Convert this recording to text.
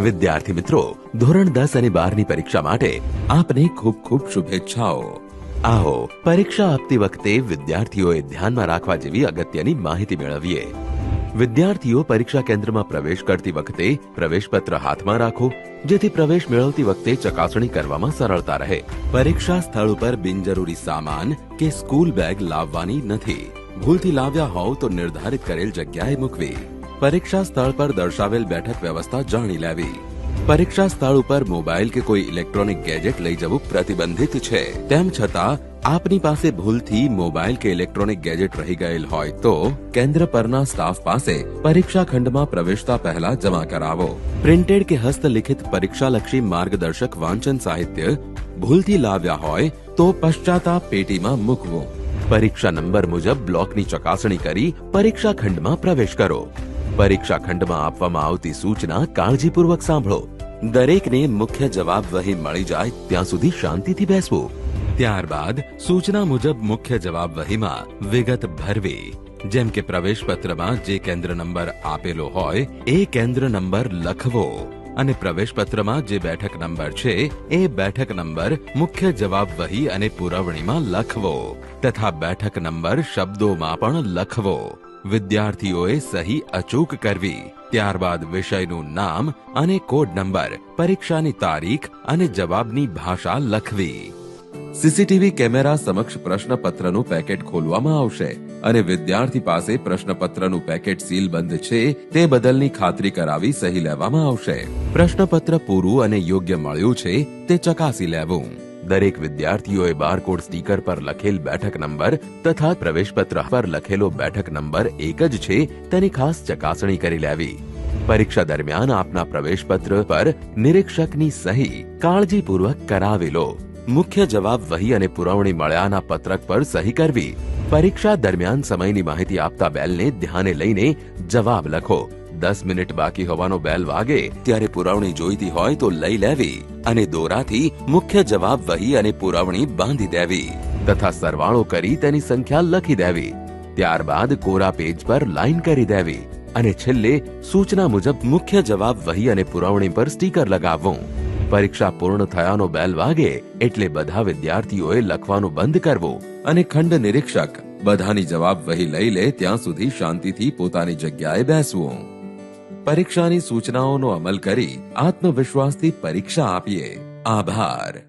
વિદ્યાર્થી મિત્રો, ધોરણ 10 અને 12ની પરીક્ષા માટે આપને ખૂબ ખૂબ શુભેચ્છાઓ। આવો પરીક્ષા આપતી વખતે વિદ્યાર્થીઓએ ધ્યાનમાં રાખવા જેવી અગત્યની માહિતી મેળવીએ। વિદ્યાર્થીઓ પરીક્ષા કેન્દ્રમાં પ્રવેશ કરતી વખતે પ્રવેશપત્ર હાથમાં રાખો, જેથી પ્રવેશ મેળવતી વખતે ચકાસણી કરવામાં સરળતા રહે। પરીક્ષા સ્થળ ઉપર બિનજરૂરી સામાન કે સ્કૂલ બેગ લાવવાની નથી। ભૂલથી લાવ્યા હોવ તો નિર્ધારિત કરેલ જગ્યાએ મૂકવી। પરીક્ષા સ્થળ પર દર્શાવેલ બેઠક વ્યવસ્થા જાણી લેવી। પરીક્ષા સ્થળ ઉપર મોબાઈલ કે કોઈ ઇલેક્ટ્રોનિક ગેજેટ લઈ જવું પ્રતિબંધિત છે। તેમ છતાં આપની પાસે ભૂલથી મોબાઈલ કે ઇલેક્ટ્રોનિક ગેજેટ રહી ગયેલ હોય તો કેન્દ્ર પરના સ્ટાફ પાસે પરીક્ષા ખંડમાં પ્રવેશતા પહેલા જમા કરાવો। પ્રિન્ટેડ કે હસ્તલિખિત પરીક્ષાલક્ષી માર્ગદર્શક વાંચન સાહિત્ય ભૂલથી લાવ્યા હોય તો પશ્ચાતાપ પેટીમાં મૂકવું। પરીક્ષા નંબર મુજબ બ્લોકની ચકાસણી કરી પરીક્ષા ખંડમાં પ્રવેશ કરો। પરીક્ષા ખંડમાં આપવામાં આવતી સૂચના કાળજીપૂર્વક સાંભળો। દરેકને મુખ્ય જવાબ વહી મળી જાય ત્યાં સુધી શાંતિથી બેસવું। ત્યારબાદ સૂચના મુજબ મુખ્ય જવાબ વહીમાં વિગત ભરવી, જેમ કે પ્રવેશપત્રમાં જે કેન્દ્ર નંબર આપેલો હોય એ કેન્દ્ર નંબર લખવો અને પ્રવેશપત્રમાં જે બેઠક નંબર છે એ બેઠક નંબર મુખ્ય જવાબ વહી અને પુરવણીમાં લખવો તથા બેઠક નંબર શબ્દોમાં પણ લખવો। વિદ્યાર્થીઓએ સહી અચૂક કરવી। ત્યારબાદ વિષયનું નામ અને કોડ નંબર, પરીક્ષાની તારીખ અને જવાબની ભાષા લખવી। સીસીટીવી કેમેરા સમક્ષ પ્રશ્નપત્રનું પેકેટ ખોલવામાં આવશે અને વિદ્યાર્થી પાસે પ્રશ્નપત્રનું પેકેટ સીલબંધ છે તે બદલની ખાતરી કરાવી સહી લેવામાં આવશે। પ્રશ્નપત્ર પૂરું અને યોગ્ય મળ્યું છે તે ચકાસી લેવું। દરેક વિદ્યાર્થીઓએ બારકોડ સ્ટીકર પર લખેલ બેઠક નંબર તથા પ્રવેશપત્ર પર લખેલો બેઠક નંબર એક જ છે તેની ખાસ ચકાસણી કરી લેવી। પરીક્ષા દરમિયાન આપના પ્રવેશપત્ર પર નિરીક્ષકની સહી કાળજીપૂર્વક કરાવી લો। મુખ્ય જવાબ વહી અને પુરવણી મળ્યાના પત્રક પર સહી કરવી। પરીક્ષા દરમિયાન સમયની માહિતી આપતા બેલને ધ્યાને લઈને જવાબ લખો। 10 મિનિટ બાકી હોવાનો બેલ વાગે ત્યારે પુરવણી જોઈતી હોય તો લઈ લેવી અને દોરાથી મુખ્ય જવાબ વહી અને પુરવણી બાંધી દેવી તથા સરવાળો કરી તેની સંખ્યા લખી દેવી। ત્યારબાદ કોરા પેજ પર લાઈન કરી દેવી અને છેલ્લે સૂચના મુજબ મુખ્ય જવાબ વહી અને પુરવણી પર સ્ટીકર લગાવવું। પરીક્ષા પૂર્ણ થયાનો બેલ વાગે એટલે બધા વિદ્યાર્થીઓએ લખવાનું બંધ કરવું અને ખંડ નિરીક્ષક બધાની જવાબ વહી લઈ લે ત્યાં સુધી શાંતિથી પોતાની જગ્યાએ બેસવું। પરીક્ષાની સૂચનાઓનો અમલ કરી આત્મવિશ્વાસથી પરીક્ષા આપીએ। આભાર।